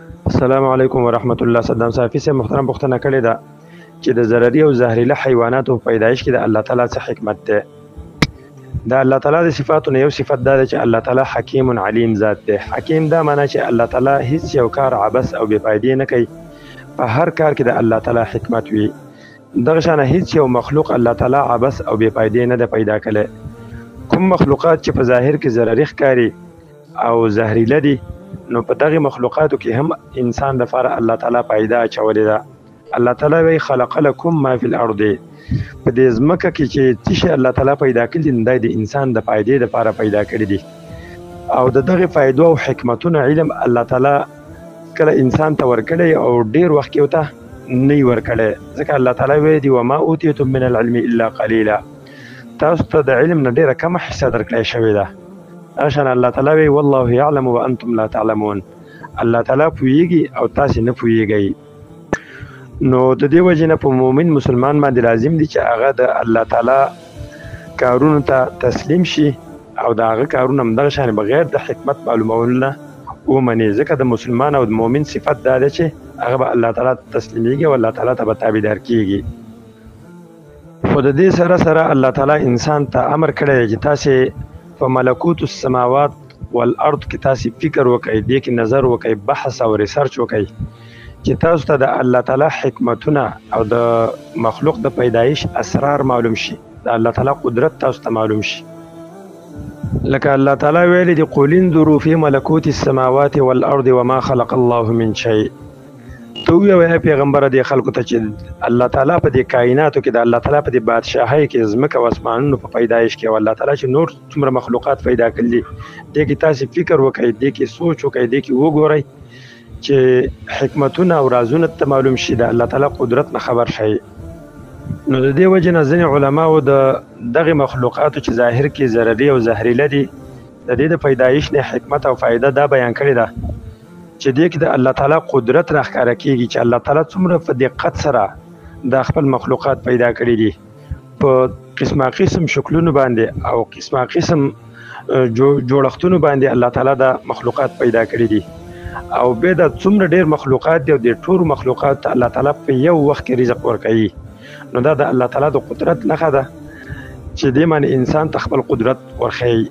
السلام علیکم ورحمت الله. صدام صافی سے محترم پوښتنه کړې ده چې د ضرري او زهريله حیواناتو په پیدایش کې د الله تعالی څه حکمت ده. د الله تعالی د صفاتو نه یو صفت دا ده چې الله تعالی حکیم علیم ذات ده. حکیم دا معنی چې الله تعالی هیڅ یو کار عبث او بې فایدې نه کوي. په هر کار کې د الله تعالی حکمت وي. دغه شانه هیڅ یو مخلوق الله تعالی عبث او بې فایدې نه ده پیدا کړی. کوم مخلوقات چې په ظاهر کې ضرري ښکاري او زهريله دي، نو په دغه مخلوقاتو کې هم انسان د لپاره الله تعالی پیدا اچولې ده. الله تعالی وی خلق لكم ما في الارض. په دې ځمکه کې چې څه شی الله تعالی پیدا کړي نو د انسان د فائدې لپاره پیدا کړي دي، او د دغه فائدو او حکمتونو علم الله تعالی کله انسان ته ورکړي او ډیر وخت کې وته نه ورکړي. ځکه الله تعالی وی دی وما اوتیتم من العلم الا قليلا. تاسو ته د علم نه ډیره کم حصہ درکړی شوې ده. عشان الله تعالی وی والله يعلم وانتم لا تعلمون. الله تعالی پوهیږي او تاسو نه پوهیږئ. نو د دې وجه نه په مؤمن مسلمان باندې لازم دي چې هغه د الله تعالی کارونو ته تسلیم شي او د هغه کارونه هم دغه شان بغیر د حکمت معلومولو نه ومني. ځکه د مسلمان او د مؤمن صفت دا ده چې هغه به الله تعالی تسلیمیږي او الله تعالی ته به تابعدار کیږي. خو د دې سره سره الله تعالی انسان ته امر کړی چې تاسو په ملکوت السماوات والارض کې تاسو فکر وکړئ، دې کې نظر وکړئ، بحث او ریسرچ وکړئ چې تاسو ته د الله تعالی حکمتونه او د مخلوق د پیدایش اسرار معلوم شي، د الله تعالی قدرت تاسو ته معلوم شي. لکه الله تعالی ویلي دي قل انظروا في ملکوت السماوات والارض وما خلق الله من شيء. تو وی پیغمبر دې خلکو ته چې الله تعالی په دې کائناتو کې د الله تعالی په دې بادشاهۍ کې ځمکه او اسمانونو په پیدایش کې او الله تعالی چې نور څومره مخلوقات پیدا کړي دې کې تاسو فکر وکړئ، دې کې سوچ وکړئ، دې کې وګورئ چې حکمتونه او رازونه ته معلوم شي، د الله تعالی قدرت نه خبر شي. نو د دې وجه نه ځینې علماو د دغه مخلوقاتو چې ظاهر کې ضرري او زهريله دي د دې د پیدایش نه حکمت او فائدہ دا بیان کړی ده چې دې کې د الله تعالی قدرت راښکاره کیږي چې الله تعالی څومره په دقت سره د خپل مخلوقات پیدا کړي دي په قسمه قسم شکلونو باندې او قسمه قسم جوړښتونو باندې الله تعالی د مخلوقات پیدا کړي دي، او به د څومره ډیر مخلوقات دي او د ټول مخلوقات الله تعالی په یو وخت کې رزق ورکوي. نو دا د الله تعالی د قدرت نښه ده چې دې باندې انسان ته خپل قدرت ورښیي.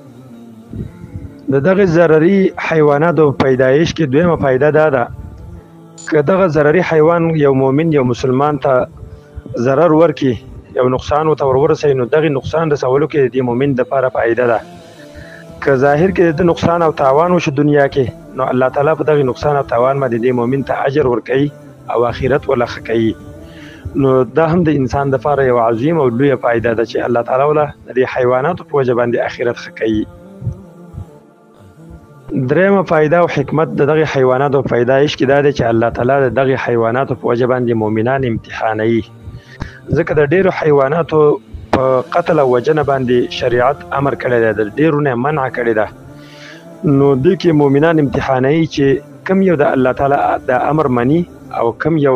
د دغه ضرري حیواناتو پیدایش کې دویمه فایده دا ده که دغه ضرري حیوان یو مؤمن یو مسلمان ته ضرر ورکي، یو نقصان ورته ورسوي، نو دغه نقصان رسولو کې د مؤمن دپاره فایده ده. که ظاهر کې د نقصان او تاوان وشي دنیا کې، نو الله تعالی په دغه نقصان او تاوان باندې د مؤمن ته اجر ورکوي او آخرت ولا ښه کوي. نو دا هم د انسان دپاره یو عظیم او لویه فایده ده چې الله تعالی وله د دې حیواناتو په وجه باندې آخرت ښه کوي. درېمه فایده او حکمت د دغه حیواناتو پیدایش کې دا دی چې الله تعالی د دغه حیواناتو په وجه باندې مؤمنان امتحانوي. ځکه د ډیرو حیواناتو په قتل او وژنه باندې شریعت امر کړی دی، د ډیرو نه منع کړی ده. نو دې کې مؤمنان امتحانوي چې کم یو د الله تعالی د امر مني او کم یو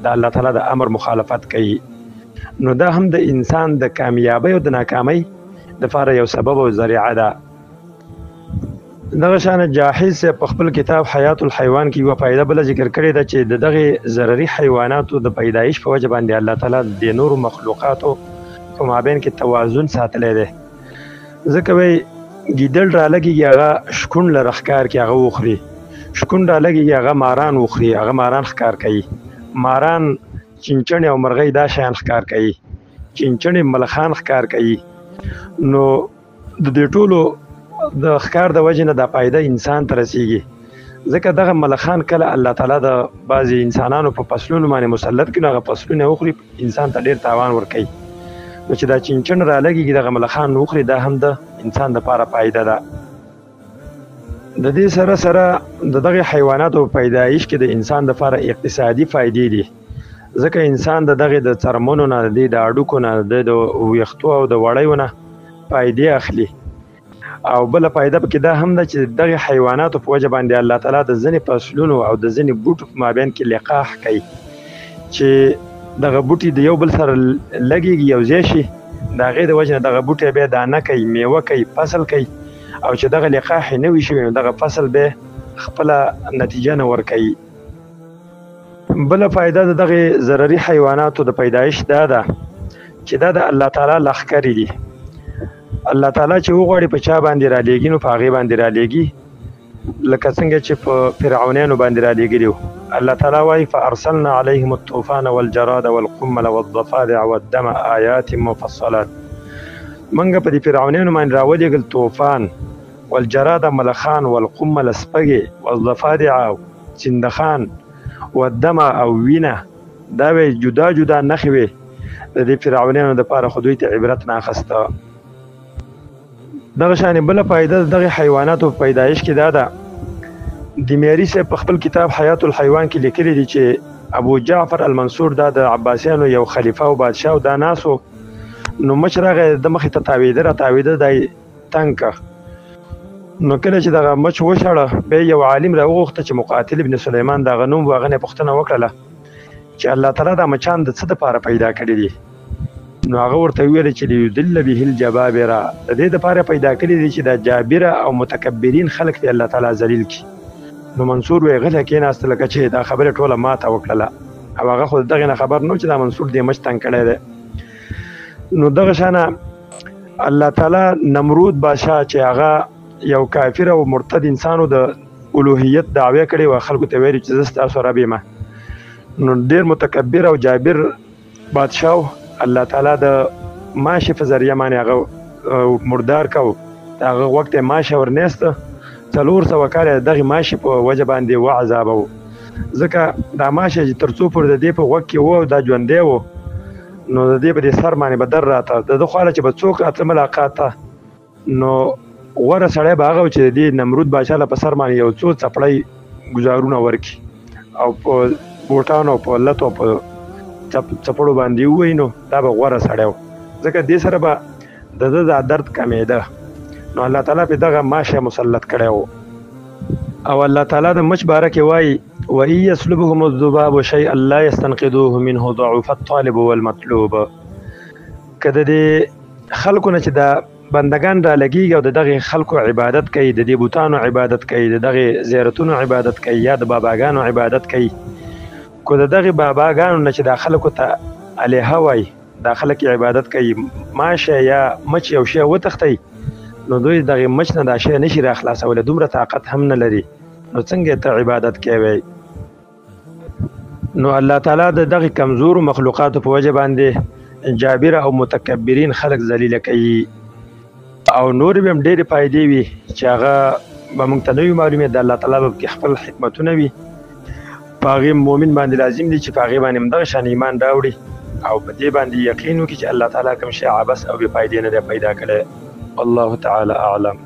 د الله تعالی د امر مخالفت کوي. نو دا هم د انسان د کامیابی او د ناکامۍ دپاره یو سبب او ذریعه ده. دغه شان جاحظ په خپل کتاب حیات الحیوان کې یوه فایده بله ذکر کړې ده چې د دغه ضرري حیواناتو د پیدایش په وجه باندې الله تعالی د نورو مخلوقاتو په مابین کې توازن ساتلی دی. ځکه وایي ګیدړ رالګېږي هغه شکون له ښکار کې هغه وخوري، شکون رالګېږي هغه ماران وخوري، هغه ماران ښکار کوي. ماران چنچڼې او مرغۍ دا شیان ښکار کوي، چنچڼې ملخان ښکار کوي. نو د دې ټولو د ښکار د وجې نه دا فایده انسان ته رسیږي. ځکه دغه ملخان کله الله تعالی د بعضې انسانانو په فصلونو باندې مسلط کړي، هغه فصلونه وخوري، انسان ته ډېر تاوان ورکوي. نو چې دا چنچڼ رالګېږي دغه ملخان وخوري، دا هم د انسان دپاره فایده ده. د دې سره سره د دغه حیواناتو په پیدایش کې د انسان دپاره اقتصادي فایدې دي. ځکه انسان د دغې د څرمنو نه، د دې د هډوکو نه، د ویښتو او د وړیو نه فایدې اخلي. او بله فایده پکې دا هم ده چې دغه حیواناتو په وجه باندې الله تعالی د ځینې فصلونو او د ځینې بوټو په مابین کې لقاح کوي چې دغه بوټي د یو بل سره لګېږي، یو ځای شي، د هغې د وجې نه دغه بوټی بیا دانه کوي، میوه کوي، فصل کوي، او چې دغه لقاح یې نه وي شوی نو دغه فصل بیا خپله نتیجه نه ورکوي. بله فایده د دغه ضرري حیواناتو د پیدایش دا ده چې دا د الله تعالی لښکرې دي. الله تعالی چې وغواړي په چا باندې را لیږي نو په هغې باندې را لیږي، لکه څنګه چې په فرعونیانو باندې را لیږلي وو. الله تعالی وایي فارسلنا علیهم الطوفان والجراد والقمل والضفادع والدم آیات مفصلات. موږ په دې فرعونیانو باندې راولېږل طوفان، والجراد ملخان، والقمل سپږې، والضفادع چندخان، والدم او وینه. دا به جدا جدا نښې وې د دې فرعونیانو دپاره، خو دوی ته عبرت نه اخسته. دغه شانې بله فایده د دغې حیواناتو په پیدایش کې دا ده، دمیري صاحب په خپل کتاب حیات الحیوان کې لیکلی دي چې ابو جعفر المنصور دا د عباسیانو یو خلیفه او بادشاه او دا ناسو، نو مچ راغی د مخې ته تاویده را تاویده دی تنګ که. نو کله چې دغه مچ وشړه بیا یو عالم راوغوښته چې مقاتل ابن سلیمان دغه نوم و، هغه نه یې پوښتنه وکړله چې الله تعالی دا مچان د څه دپاره پیدا کړي دي؟ نو هغه ورته وویل چې لیدل به الجبابره، د دې دپاره پیدا کړي دي چې دا جابره او متکبرین خلک دې الله تعالی ذلیل کړي. نو منصور وی غلی کېناسته لکه چې دا خبره ټوله ماته وکړله، او هغه خو د دغې نه خبر نه و چې دا منصور دې مچ تنګ کړی دی. نو دغه شانه الله تعالی نمرود بادشاه چې هغه یو کافر او مرتد انسانو د الوهیت دعوی کړې وه، خلکو ته ویلي چې زه ستاسو رب یم. نو ډېر متکبر او جابر بادشاه الله تعالی د ماشې په ذریعه باندې هغه مردار کو، د هغه وخت یې ماشه ورنیسته، 400 کاله دغې ماشې په وجه باندې وعذابه، ځکه دا ماشه چې تر څو پورې د دې په غوږ کې و دا ژوندی و، نو د دې په دې سر باندې به در راته، د ده خواله چې به څوک راتله ملاقات ته، نو غوره سړی به هغه و چې د دې نمرود بادشاه له په سر باندې یو څو څپړی ګزارونه ورکړي او په بوټانو او په لتو او په څپړو باندې ووایي، نو دا به غوره سړی و، ځکه دې سره به د ده دا درد کمېده. نو الله تعالی په دغه ماشه مسلط کړی و. او الله تعالی د مچ باره کې وایي وَإِن يَسْلُبْهُمُ الذُّبَابُ شَيْئًا لَا يَسْتَنْقِذُوهُ مِنْهُ ضَعُفَ الطَّالِبُ وَالْمَطْلُوبُ. که د دې خلکو نه چې دا بندگان را لګېږي او د دغې خلکو عبادت کوي، د دې بوتانو عبادت کوي، د دغې زیارتونو عبادت کوي یا د باباګانو عبادت کوي، کو د دغې باباګانو نه چې دا خلکو ته الهه وایي، دا خلک عبادت کوي، ماشه یا مچ یو شی وتښتوي، نو دوی دغې مچ نه دا شی نشي را خلاصولی، دومره طاقت هم نه لري، نو څنګه ته عبادت کوي؟ نو الله تعالی د دغې کمزورو مخلوقاتو په وجه باندې جابره او متکبرین خلک ذلیله کوي. او نور به هم ډېرې فایدې وي چې هغه به موږ ته نه وي معلومې، د الله تعالی به پکې خپل حکمتونه وي، په هغې مؤمن باندې لازم دي چې په هغې باندې هم دغه شان ایمان راوړي او په دې باندې یقین وکړي چې الله تعالی کوم شی عبث او بې فایدې نه دی پیدا کړی. والله تعالی اعلم.